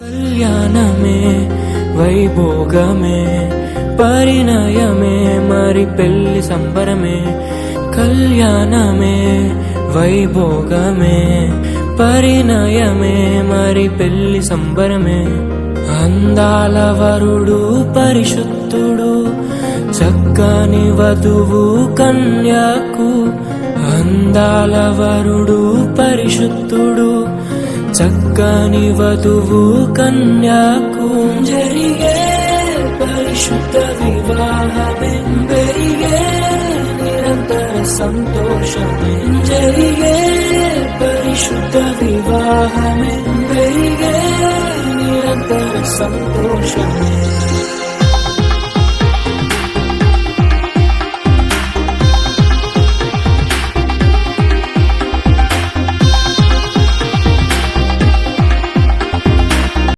కళ్యాణమే వైభోగమే పరిణయమే మరి పెళ్లి సంబరమే. కళ్యాణమే వైభోగమే పరిణయమే మరి పెళ్లి సంబరమే. అందాల వరుడు పరిశుద్ధుడు చక్కని వధువు కన్యాకు. అందాల వరుడు పరిశుద్ధుడు చక్కని వధువు కన్యాకు. జరిగే పరిశుద్ధ వివాహమే పెరిగే నిరంతర సంతోషమే. జరిగే పరిశుద్ధ వివాహమే పెరిగే నిరంతర సంతోషమే.